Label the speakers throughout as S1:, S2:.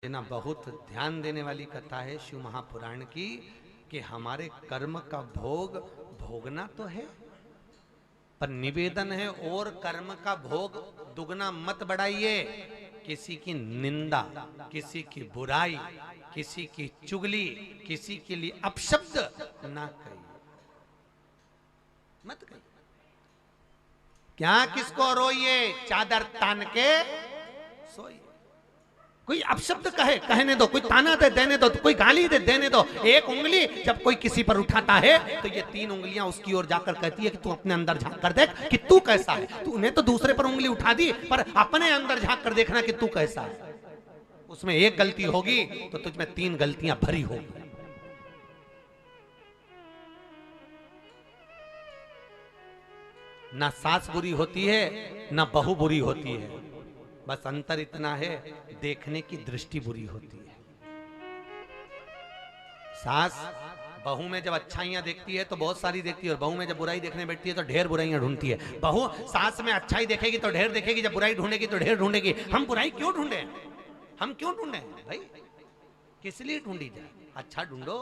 S1: ये ना बहुत ध्यान देने वाली कथा है शिव महापुराण की कि हमारे कर्म का भोग भोगना तो है, पर निवेदन है और कर्म का भोग दुगना मत बढ़ाइए। किसी की निंदा, किसी की बुराई, किसी की चुगली, किसी के लिए अपशब्द ना कहिए, मत कहिए। क्या किसको रोइए, चादर तान के सोइए। कोई अपशब्द कहे कहने दो, कोई ताना दे देने दो, कोई गाली दे देने दो। एक उंगली जब कोई किसी पर उठाता है तो ये तीन उंगलियां उसकी ओर जाकर कहती है कि तू अपने अंदर झांक कर देख कि तू कैसा है। तूने तो दूसरे पर उंगली उठा दी, पर अपने अंदर झांक कर देखना कि तू कैसा है। उसमें एक गलती होगी तो तुझमें तीन गलतियां भरी होगी। ना सास बुरी होती है, ना बहू बुरी होती है, बस अंतर इतना है देखने की दृष्टि बुरी होती है। सास बहू में जब अच्छाइयां देखती है तो बहुत सारी देखती है, और बहू में जब बुराई देखने बैठती है तो ढेर बुराइयां ढूंढती है। बहू सास में अच्छाई देखेगी तो ढेर देखेगी, जब बुराई ढूंढेगी तो ढेर ढूंढेगी। हम बुराई क्यों ढूंढे, हम क्यों ढूंढे भाई, किस लिए ढूंढी जाए? अच्छा ढूंढो।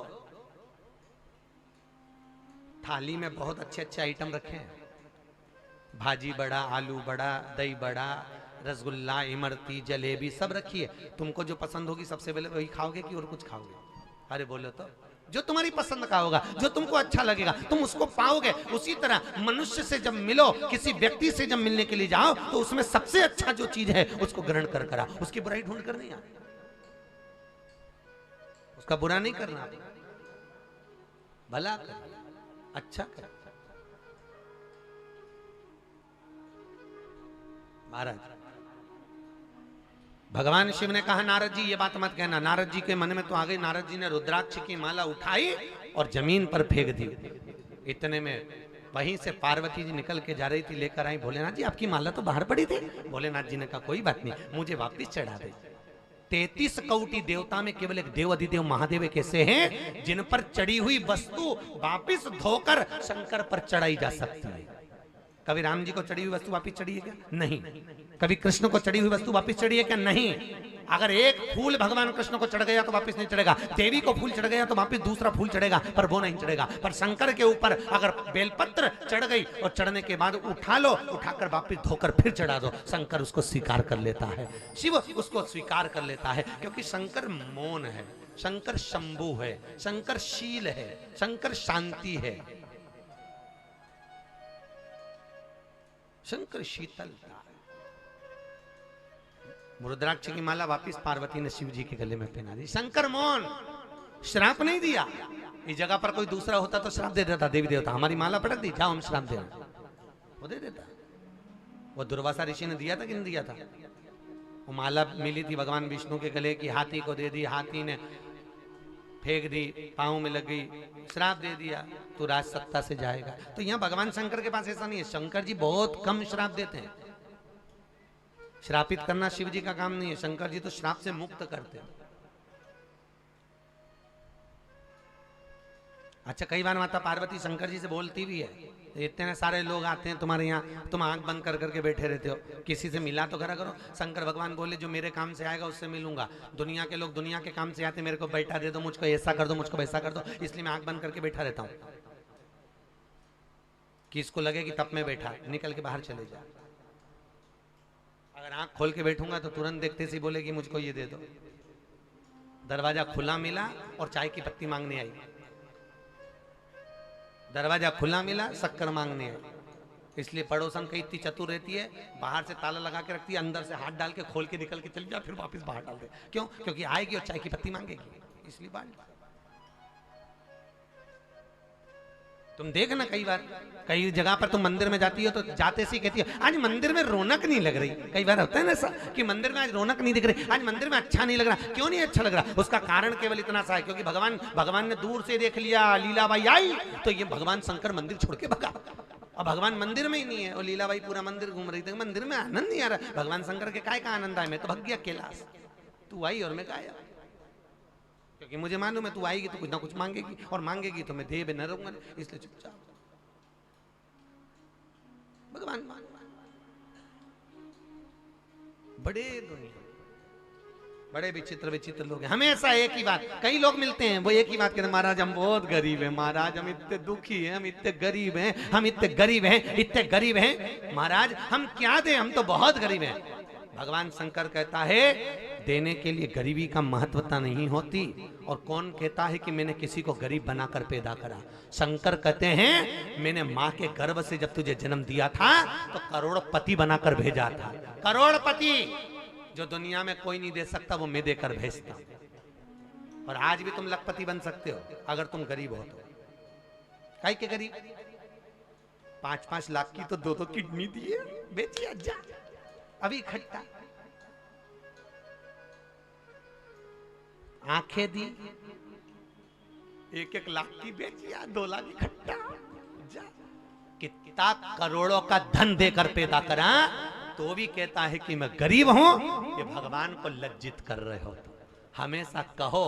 S1: थाली में बहुत अच्छे अच्छे आइटम रखे हैं, भाजी बड़ा, आलू बड़ा, दही बड़ा, रसगुल्ला, इमरती, जलेबी सब रखी है। तुमको जो पसंद होगी सबसे पहले वही खाओगे कि और कुछ खाओगे? अरे बोलो तो, जो तुम्हारी पसंद का होगा, जो तुमको अच्छा लगेगा तुम उसको पाओगे। उसी तरह मनुष्य से जब मिलो, किसी व्यक्ति से जब मिलने के लिए जाओ तो उसमें सबसे अच्छा जो चीज है उसको ग्रहण कर करा, उसकी बुराई ढूंढ कर नहीं आना, उसका बुरा नहीं करना, भला कर, अच्छा कर। महाराज भगवान शिव ने कहा नारद जी ये बात मत कहना। नारद जी के मन में तो आ गई। नारद जी ने रुद्राक्ष की माला उठाई और जमीन पर फेंक दी। इतने में वहीं से पार्वती जी निकल के जा रही थी, लेकर आई। भोलेनाथ जी आपकी माला तो बाहर पड़ी थी। भोलेनाथ जी ने कहा कोई बात नहीं, मुझे वापिस चढ़ा दे। 33 कौटी देवता में केवल एक देव अधिदेव महादेव एक ऐसे हैं जिन पर चढ़ी हुई वस्तु वापिस धोकर शंकर पर चढ़ाई जा सकती है। कभी राम जी को चढ़ी हुई वस्तु वापिस चढ़ी है क्या? नहीं। कभी कृष्ण को चढ़ी हुई वस्तु वापिस चढ़ी है क्या? नहीं। अगर एक फूल भगवान कृष्ण को चढ़ गया तो वापिस नहीं चढ़ेगा। देवी को फूल चढ़ गया तो वापिस दूसरा फूल चढ़ेगा, पर वो नहीं चढ़ेगा। पर शंकर के ऊपर अगर बेलपत्र चढ़ गई और चढ़ने के बाद उठा लो, उठाकर वापिस धोकर फिर चढ़ा दो, शंकर उसको स्वीकार कर लेता है, शिव उसको स्वीकार कर लेता है। क्योंकि शंकर मौन है, शंकर शंभु है, शंकर शील है, शंकर शांति है, शंकर शीतलता। रुद्राक्ष की माला वापिस पार्वती ने शिव जी के गले में पहना दी। शंकर मौन, श्राप नहीं दिया। इस जगह पर कोई दूसरा होता तो श्राप दे देता, देवी देवता हमारी माला पटक दी, जाओ हम श्राप देना, वो दे देता। वो दुर्वासा ऋषि ने दिया था कि नहीं दिया था? वो माला मिली थी भगवान विष्णु के गले की, हाथी को दे दी, हाथी ने फेंक दी, पांव में लग गई, श्राप दे दिया, तू राज सत्ता से जाएगा। तो यहाँ भगवान शंकर के पास ऐसा नहीं है। शंकर जी बहुत कम श्राप देते हैं। श्रापित करना शिव जी का काम नहीं है, शंकर जी तो श्राप से मुक्त करते हैं। अच्छा, कई बार माता पार्वती शंकर जी से बोलती भी है, इतने सारे लोग आते हैं तुम्हारे यहाँ, तुम आंख बंद कर करके बैठे रहते हो, किसी से मिला तो करा करो। शंकर भगवान बोले जो मेरे काम से आएगा उससे मिलूंगा। दुनिया के लोग दुनिया के काम से आते, मेरे को बैठा दे दो, मुझको ऐसा कर दो, मुझको वैसा कर दो, इसलिए मैं आंख बंद करके बैठा रहता हूँ कि इसको लगे कि तब में बैठा, निकल के बाहर चले जा। अगर आंख खोल के बैठूंगा तो तुरंत देखते से बोलेगी मुझको ये दे दो। दरवाजा खुला मिला और चाय की पत्ती मांगने आई, दरवाजा खुला मिला शक्कर मांगने आई। इसलिए पड़ोसन कई इतनी चतुर रहती है, बाहर से ताला लगा के रखती है, अंदर से हाथ डाल के खोल के निकल के चली जा, फिर वापस बाहर डाल दे। क्यों? क्योंकि आएगी और चाय की पत्ती मांगेगी, इसलिए बाहर। तुम देखना कई बार कई जगह पर तुम मंदिर में जाती हो तो जाते से कहती है आज मंदिर में रौनक नहीं लग रही। कई बार होता है ना ऐसा कि मंदिर में आज रौनक नहीं दिख रही, आज मंदिर में अच्छा नहीं लग रहा। क्यों नहीं अच्छा लग रहा? उसका कारण केवल इतना सा है क्योंकि भगवान ने दूर से देख लिया, लीलाबाई आई तो ये भगवान शंकर मंदिर छोड़ के भगा। अब भगवान मंदिर में ही नहीं है और लीलाबाई पूरा मंदिर घूम रही थी, मंदिर में आनंद नहीं आ रहा। भगवान शंकर के काय का आनंद आया? मैं तो भग गया कैलाश, तू आई और मैं गाया, क्योंकि मुझे मालूम है तू आएगी तो कुछ ना कुछ मांगेगी, और मांगेगी तो मैं दे न रहूंगा, इसलिए चुपचाप भगवान बड़े दुनिया। बड़े विचित्र विचित्र लोग हैं। हमेशा एक ही बात, कई लोग मिलते हैं वो एक ही बात कहते हैं, महाराज हम बहुत गरीब हैं, महाराज हम इतने दुखी हैं, हम इतने गरीब हैं, हम इतने गरीब हैं, इतने गरीब हैं, महाराज हम क्या दें, हम तो बहुत गरीब हैं। भगवान शंकर कहता है देने के लिए गरीबी का महत्वता नहीं होती। और कौन कहता है कि मैंने किसी को गरीब बनाकर पैदा करा? शंकर कहते हैं मैंने माँ के गर्भ से जब तुझे जन्म दिया था तो करोड़पति बनाकर भेजा था। करोड़पति जो दुनिया में कोई नहीं दे सकता वो मैं देकर भेजता। और आज भी तुम लखपति बन सकते हो अगर तुम गरीब हो तो। काहे के गरीब? 5-5 लाख की तो 2-2 किडनी दी है, बेचिए जा अभी इकट्ठा। आंखें दी 1-1 लाख की बेचिया, 2 लाख इकट्ठा जा। कितना करोड़ों का धन देकर पैदा करा तो भी कहता है कि मैं गरीब हूं। ये भगवान को लज्जित कर रहे हो। हमेशा कहो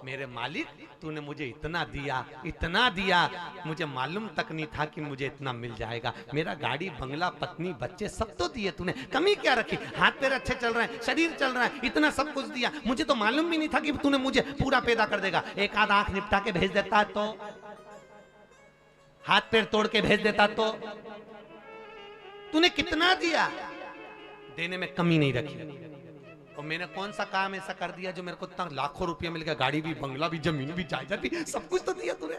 S1: मेरे मालिक तूने मुझे इतना दिया, मुझे मालूम तक नहीं था कि मुझे इतना मिल जाएगा। मेरा गाड़ी बंगला पत्नी बच्चे सब तो दिए तूने, कमी क्या रखी? हाथ पैर अच्छे चल रहे हैं, शरीर चल रहा है, इतना सब कुछ दिया, मुझे तो मालूम भी नहीं था कि तूने मुझे पूरा पैदा कर देगा। एक आध आंख निपटा के भेज देता तो, हाथ पैर तोड़ के भेज देता तो। तूने कितना दिया, देने में कमी नहीं रखी। और मैंने कौन सा काम ऐसा कर दिया जो मेरे को इतना लाखों रुपया मिल गया, गाड़ी भी, बंगला भी, जमीन भी, जायदाद भी, सब कुछ तो दिया तूने।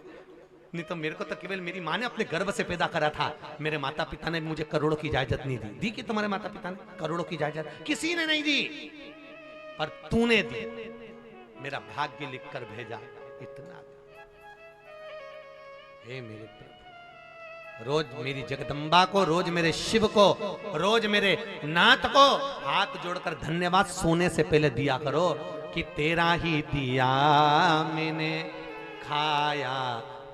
S1: नहीं तो मेरे को तो केवल मेरी माँ ने अपने गर्भ से पैदा करा था। मेरे माता पिता ने मुझे करोड़ों की जायदाद नहीं दी। दी कि तुम्हारे माता पिता ने करोड़ों की जायदाद? किसी ने नहीं दी, पर तूने दी। मेरा भाग्य लिख कर भेजा इतना। हे मेरे प्रभु, रोज मेरी जगदम्बा को, रोज मेरे शिव को, रोज मेरे नाथ को हाथ जोड़कर धन्यवाद सोने से पहले दिया करो कि तेरा ही दिया मैंने खाया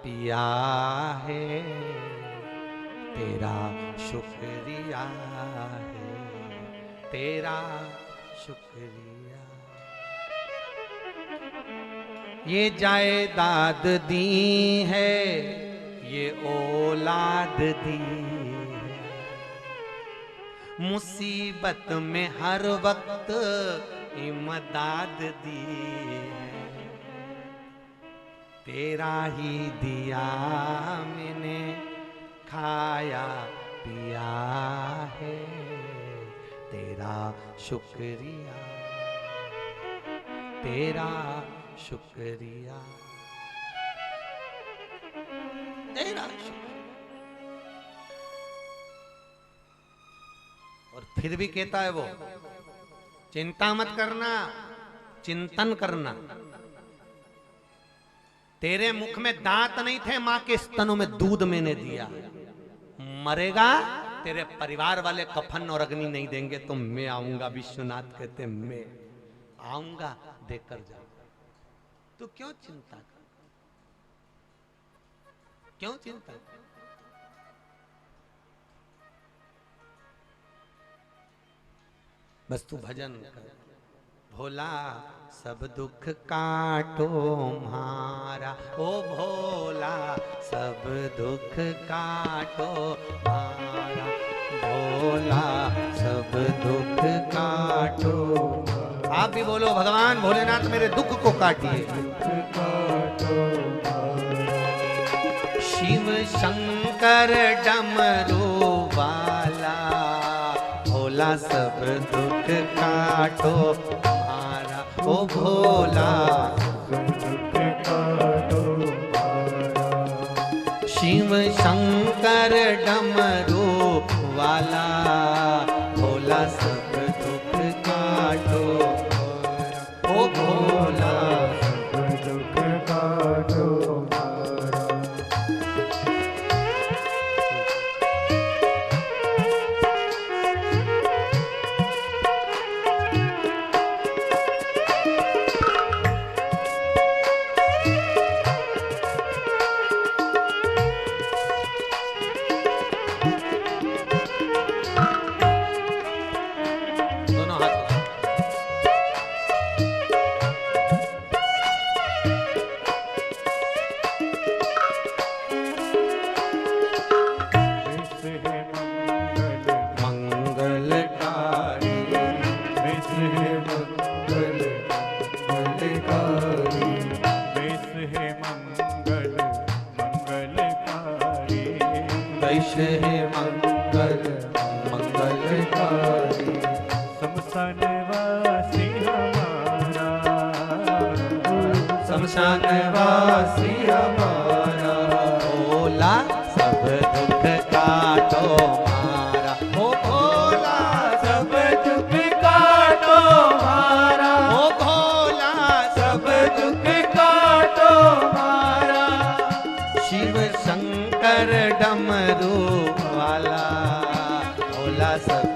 S1: पिया है, तेरा शुक्रिया है, तेरा शुक्रिया। ये जायदाद दी है, ये औलाद दी है, मुसीबत में हर वक्त इमदाद दी है, तेरा ही दिया मैंने खाया पिया है, तेरा शुक्रिया, तेरा शुक्रिया, तेरा शुक्रिया। और फिर भी कहता है वो, चिंता मत करना, चिंतन करना। तेरे मुख में दांत नहीं थे, मां के स्तनों में दूध मैंने दिया। मरेगा, तेरे परिवार वाले कफन और अग्नि नहीं देंगे तो मैं आऊंगा। विश्वनाथ कहते मैं आऊंगा, देकर जाऊंगा। तू क्यों चिंता कर, क्यों चिंता? बस तू भजन कर। भोला सब दुख काटो मारा, ओ भोला सब दुख काटो मारा, भोला सब दुख काटो। आप भी बोलो, भगवान भोलेनाथ मेरे दुख को काटिए। शिव शंकर डमरू वाला, भोला सब दुख काटो मारा, ओ भोला सब दुख काटो मारा। शिव शंकर डमरू वाला, भोला सब दुख काटो मारा, ओ भोला सब दुख काटो।
S2: मंगलकारी, वैस है मंगल मंगलकारी,
S1: वैश है मंगल मंगलकारी।
S2: शमशान वासी हमारा,
S1: शमशान वासी हमारा, भोला सब दुख काटो मारा, ओ भोला
S2: सब दुख काटो मारा,
S1: ओ भोला
S2: सब दुख काटो मारा,
S1: शिव शंकर डमरू वाला, भोला सब